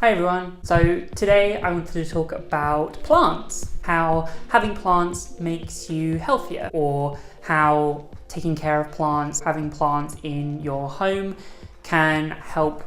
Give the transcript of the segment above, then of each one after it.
Hi everyone. So today I wanted to talk about plants, how having plants makes you healthier, or how taking care of plants, having plants in your home can help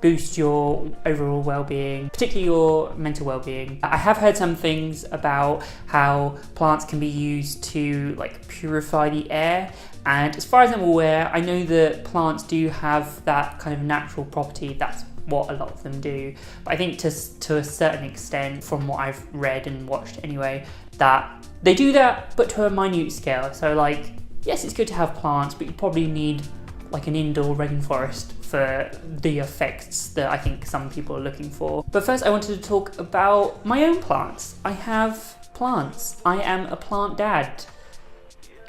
boost your overall well-being, particularly your mental well-being. I have heard some things about how plants can be used to purify the air, and as far as I'm aware, I know that plants do have that kind of natural property. That's what a lot of them do. But I think to a certain extent, from what I've read and watched anyway, that they do that, but to a minute scale. So yes, it's good to have plants, but you probably need an indoor rainforest for the effects that I think some people are looking for. But first I wanted to talk about my own plants. I have plants. I am a plant dad.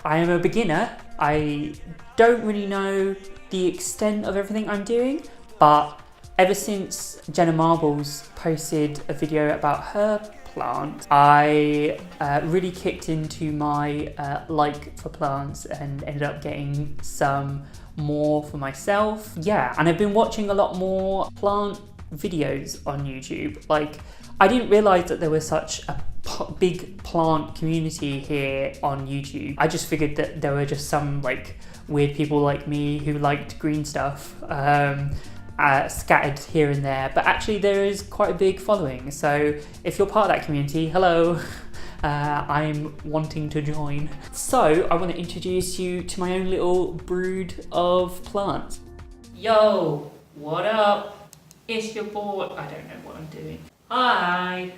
I am a beginner. I don't really know the extent of everything I'm doing, but ever since Jenna Marbles posted a video about her plant, I really kicked into my like for plants and ended up getting some more for myself. Yeah, and I've been watching a lot more plant videos on YouTube. I didn't realize that there was such a big plant community here on YouTube. I just figured that there were just some weird people like me who liked green stuff scattered here and there, but actually there is quite a big following. So if you're part of that community, hello. I'm wanting to join. So I want to introduce you to my own little brood of plants. Yo, what up? It's your boy. I don't know what I'm doing. Hi.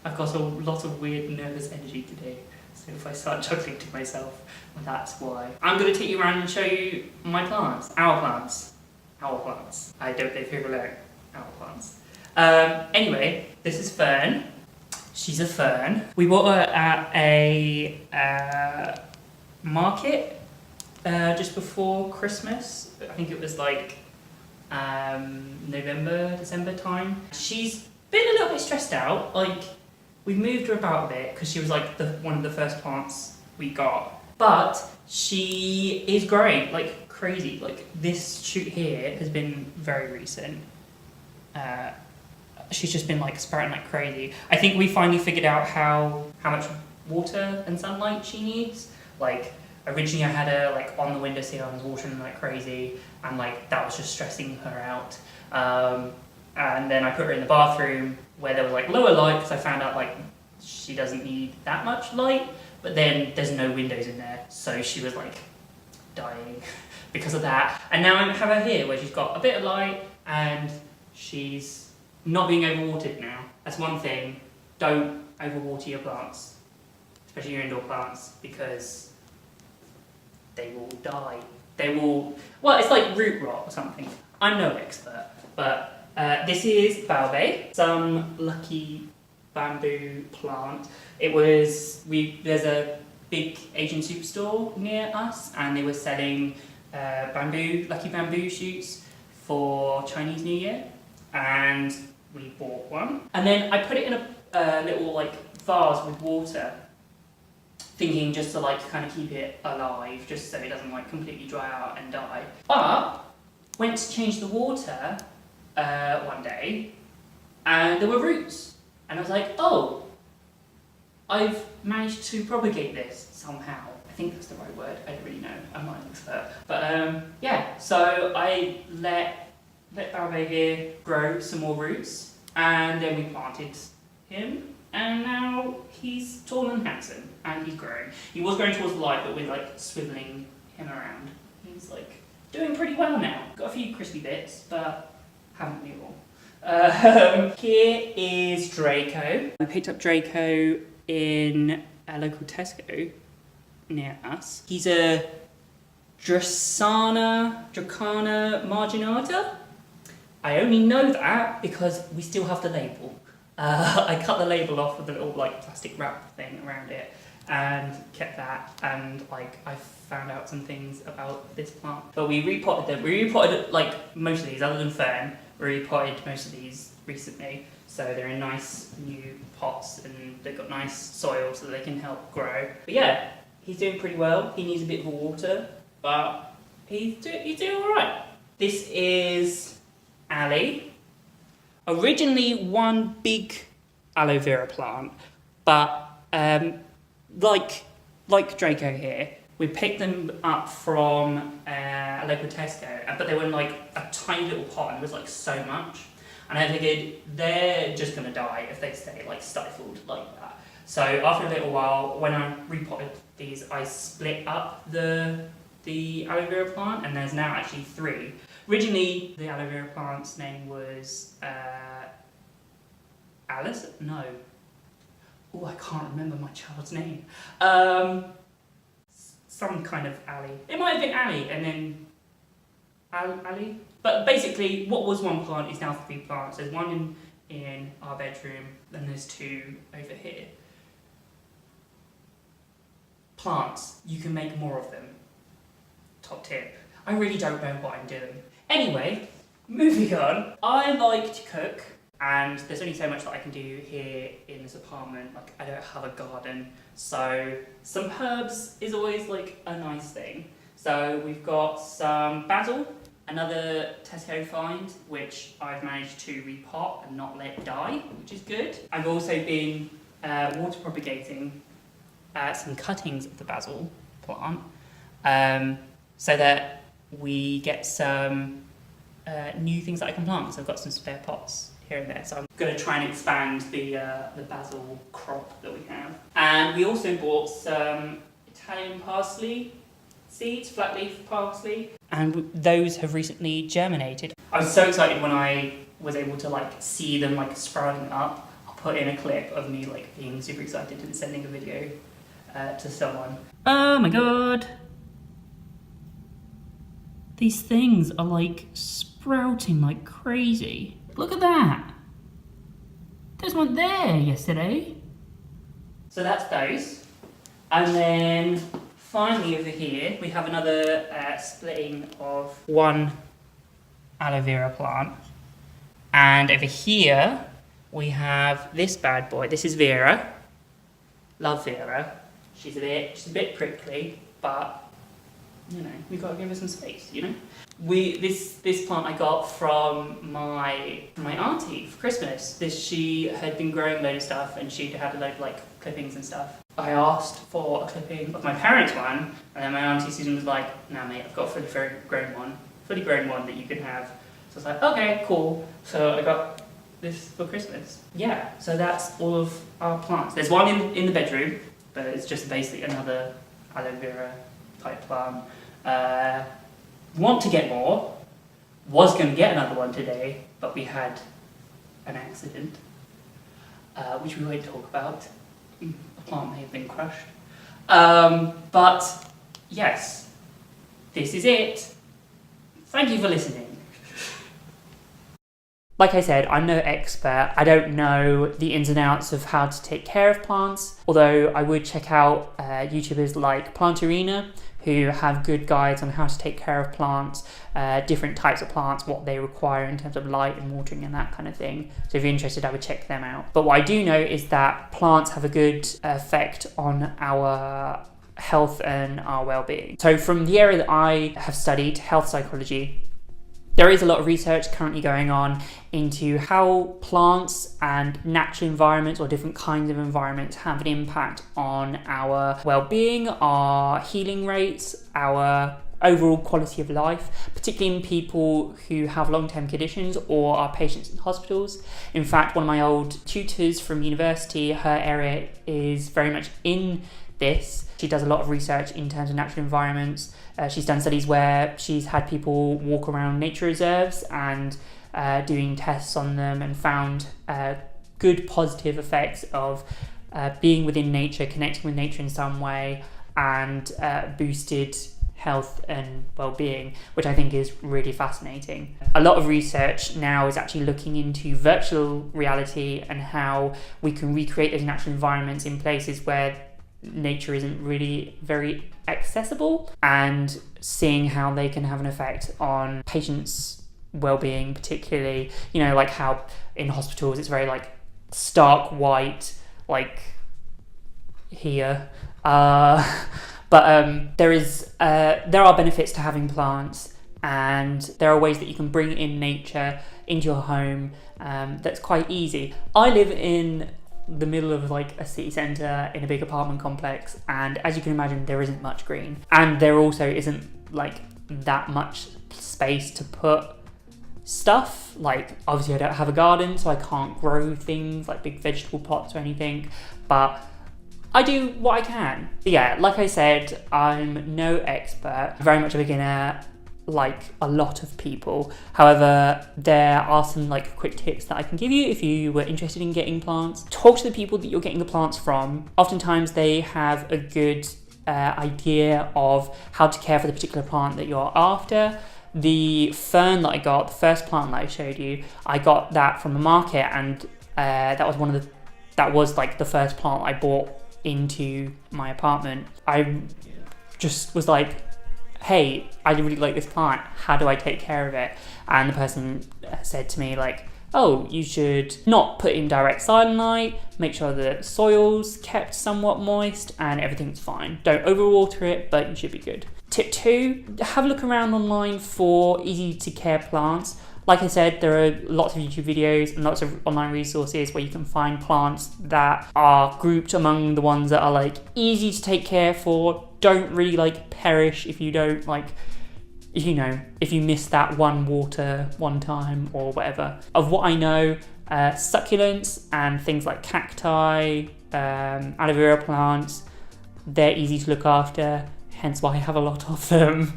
I've got a lot of weird nervous energy today, so if I start chuckling to myself, that's why. I'm going to take you around and show you my plants. Our plants. Our plants. I don't know if you're alone. Our plants. Anyway, this is Fern. She's a fern. We bought her at a market just before Christmas. I think it was November, December time. She's been a little bit stressed out. We moved her about a bit because she was one of the first plants we got. But she is growing like crazy. This shoot here has been very recent. She's just been sprouting like crazy. I think we finally figured out how much water and sunlight she needs. Originally I had her on the windowsill, I was watering like crazy, and that was just stressing her out. And then I put her in the bathroom where there was lower light, because I found out she doesn't need that much light, but then there's no windows in there, so she was dying because of that. And now I have her here where she's got a bit of light and she's not being overwatered now. That's one thing. Don't overwater your plants, especially your indoor plants, because they will die. Well, it's like root rot or something. I'm no expert, but this is Baobei, some lucky bamboo plant. There's a big Asian superstore near us, and they were selling lucky bamboo shoots for Chinese New Year, and we bought one. And then I put it in a little vase with water, thinking just to kind of keep it alive, just so it doesn't completely dry out and die. But went to change the water one day, and there were roots, and I was like, oh, I've managed to propagate this somehow. I think that's the right word. I don't really know. I'm not an expert. But yeah, so I let Baobei here grow some more roots, and then we planted him, and now he's tall and handsome, and he's growing. He was going towards the light, but we're swiveling him around. He's doing pretty well now. Got a few crispy bits, but haven't we all? Here is Draco. I picked up Draco in a local Tesco near us. He's a Dracana marginata. I only know that because we still have the label. I cut the label off with a little plastic wrap thing around it and kept that, and I found out some things about this plant. But we repotted them. We repotted most of these, other than Fern. We repotted most of these recently, so they're in nice new pots and they've got nice soil so they can help grow. But yeah, he's doing pretty well. He needs a bit of water, but he's doing all right. This is Ali. Originally one big aloe vera plant, but like Draco here, we picked them up from a local Tesco, but they were in like a tiny little pot and it was like so much. And I figured they're just gonna die if they stay like stifled like that. So after a little while, when I repotted these, I split up the aloe vera plant, and there's now actually 3. Originally, the aloe vera plant's name was Alice? No. Oh, I can't remember my child's name. Some kind of Ali. It might have been Ali, and then Ali. But basically, what was one plant is now 3 plants. There's one in our bedroom, then there's 2 over here. Plants, you can make more of them. Top tip. I really don't know what I'm doing. Anyway, moving on. I like to cook, and there's only so much that I can do here in this apartment. Like, I don't have a garden, so some herbs is always like a nice thing. So we've got some basil, another Tesco find, which I've managed to repot and not let die, which is good. I've also been water propagating some cuttings of the basil plant, so that we get some new things that I can plant. So I've got some spare pots here and there. So I'm going to try and expand the basil crop that we have. And we also bought some Italian parsley seeds, flat leaf parsley, and those have recently germinated. I was so excited when I was able to like see them like sprouting up. I'll put in a clip of me like being super excited and sending a video to someone. Oh my god! These things are like sprouting like crazy. Look at that! There's one there yesterday. So that's those. And then finally over here we have another splitting of one aloe vera plant. And over here we have this bad boy. This is Vera. Love Vera. She's a bit prickly, but you know, we've got to give her some space, you know? This plant I got from my auntie for Christmas. She had been growing a load of stuff, and she'd had a load of like clippings and stuff. I asked for a clipping of my parents' one, and then my auntie Susan was like, "Nah mate, I've got a fully grown one that you can have." So I was like, okay, cool. So I got this for Christmas. Yeah, so that's all of our plants. There's one in the bedroom, but it's just basically another aloe vera type plant. Want to get more. Was going to get another one today, but we had an accident, which we won't talk about. The plant may have been crushed. But yes, this is it. Thank you for listening. Like I said, I'm no expert. I don't know the ins and outs of how to take care of plants, although I would check out YouTubers like Plantarina, who have good guides on how to take care of plants, different types of plants, what they require in terms of light and watering and that kind of thing. So if you're interested, I would check them out. But what I do know is that plants have a good effect on our health and our well-being. So from the area that I have studied, health psychology, there is a lot of research currently going on into how plants and natural environments or different kinds of environments have an impact on our well-being, our healing rates, our overall quality of life, particularly in people who have long-term conditions or are patients in hospitals. In fact, one of my old tutors from university, her area is very much in this. She does a lot of research in terms of natural environments. She's done studies where she's had people walk around nature reserves and doing tests on them, and found good positive effects of being within nature, connecting with nature in some way, and boosted health and well-being, which I think is really fascinating. A lot of research now is actually looking into virtual reality and how we can recreate those natural environments in places where nature isn't really very accessible, and seeing how they can have an effect on patients' well-being, particularly, you know, like how in hospitals it's very like stark white, like here, but there are benefits to having plants, and there are ways that you can bring in nature into your home that's quite easy. I live in the middle of like a city centre in a big apartment complex, and as you can imagine, there isn't much green, and there also isn't like that much space to put stuff. Like obviously I don't have a garden, so I can't grow things like big vegetable plots or anything, but I do what I can. But yeah, like I said, I'm no expert, very much a beginner like a lot of people. However, there are some like quick tips that I can give you if you were interested in getting plants. Talk to the people that you're getting the plants from. Oftentimes they have a good idea of how to care for the particular plant that you're after. The fern that I got, the first plant that I showed you, I got that from the market, and that was like the first plant I bought into my apartment. I just was like, hey, I really like this plant, how do I take care of it? And the person said to me like, oh, you should not put in direct sunlight, make sure the soil's kept somewhat moist and everything's fine. Don't overwater it, but you should be good. Tip 2, have a look around online for easy to care plants. Like I said, there are lots of YouTube videos and lots of online resources where you can find plants that are grouped among the ones that are like easy to take care for, don't really like perish if you don't like, you know, if you miss that one water one time or whatever. Of what I know, succulents and things like cacti, aloe vera plants, they're easy to look after, hence why I have a lot of them.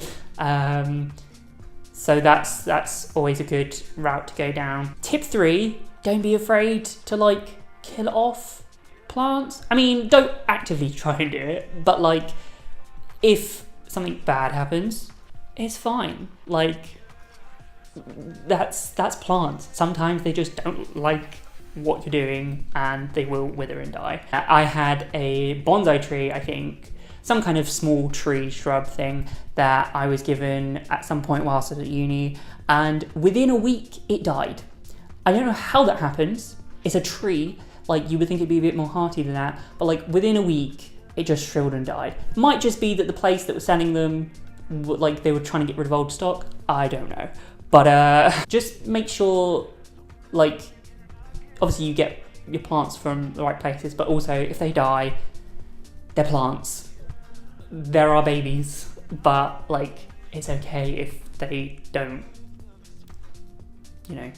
So that's always a good route to go down. Tip 3, don't be afraid to like kill off plants. I mean, don't actively try and do it, but like if something bad happens, it's fine. Like that's plants. Sometimes they just don't like what you're doing and they will wither and die. I had a bonsai tree, I think, some kind of small tree shrub thing that I was given at some point whilst I was at uni, and within a week it died. I don't know how that happens. It's a tree, like you would think it'd be a bit more hardy than that, but like within a week it just shriveled and died. Might just be that the place that was selling them, like they were trying to get rid of old stock, I don't know. But just make sure, like, obviously you get your plants from the right places, but also if they die, they're plants. There are babies, but like it's okay if they don't, you know,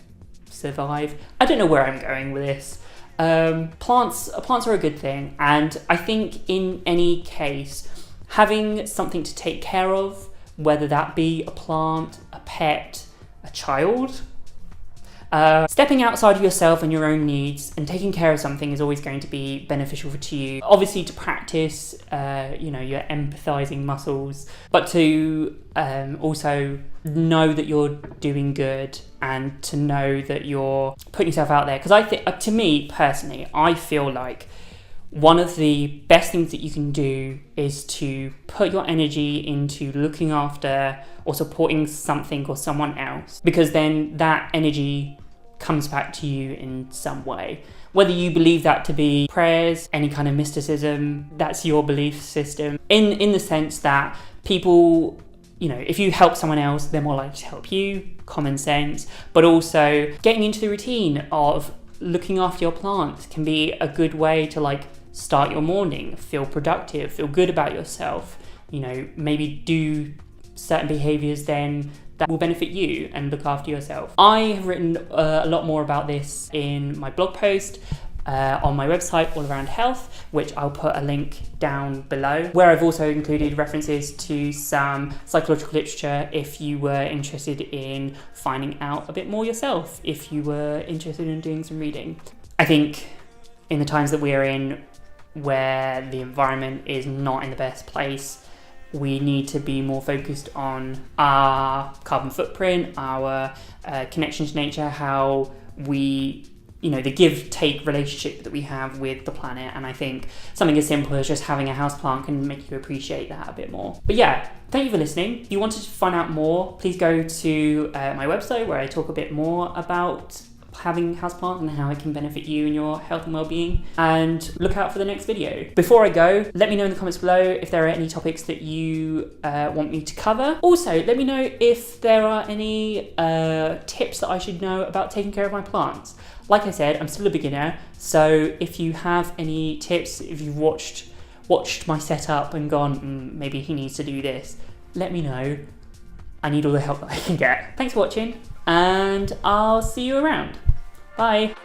survive. I don't know where I'm going with this. Plants are a good thing, and I think in any case, having something to take care of, whether that be a plant, a pet, a child, stepping outside of yourself and your own needs and taking care of something is always going to be beneficial to you. Obviously to practice, you know, your empathizing muscles, but to also know that you're doing good and to know that you're putting yourself out there. Because I think, to me personally, I feel like one of the best things that you can do is to put your energy into looking after or supporting something or someone else, because then that energy comes back to you in some way. Whether you believe that to be prayers, any kind of mysticism, that's your belief system. In the sense that people, you know, if you help someone else, they're more likely to help you, common sense. But also getting into the routine of looking after your plants can be a good way to like start your morning, feel productive, feel good about yourself, you know, maybe do certain behaviors then that will benefit you and look after yourself. I have written a lot more about this in my blog post on my website, All Around Health, which I'll put a link down below, where I've also included references to some psychological literature if you were interested in finding out a bit more yourself, if you were interested in doing some reading. I think in the times that we are in, where the environment is not in the best place, we need to be more focused on our carbon footprint, our connection to nature, how we, you know, the give-take relationship that we have with the planet. And I think something as simple as just having a houseplant can make you appreciate that a bit more. But yeah, thank you for listening. If you wanted to find out more, please go to my website where I talk a bit more about having houseplants and how it can benefit you and your health and well-being. And look out for the next video. Before I go, let me know in the comments below if there are any topics that you want me to cover. Also, let me know if there are any tips that I should know about taking care of my plants. Like I said, I'm still a beginner, so if you have any tips, if you've watched my setup and gone, maybe he needs to do this, let me know. I need all the help that I can get. Thanks for watching, and I'll see you around. Bye.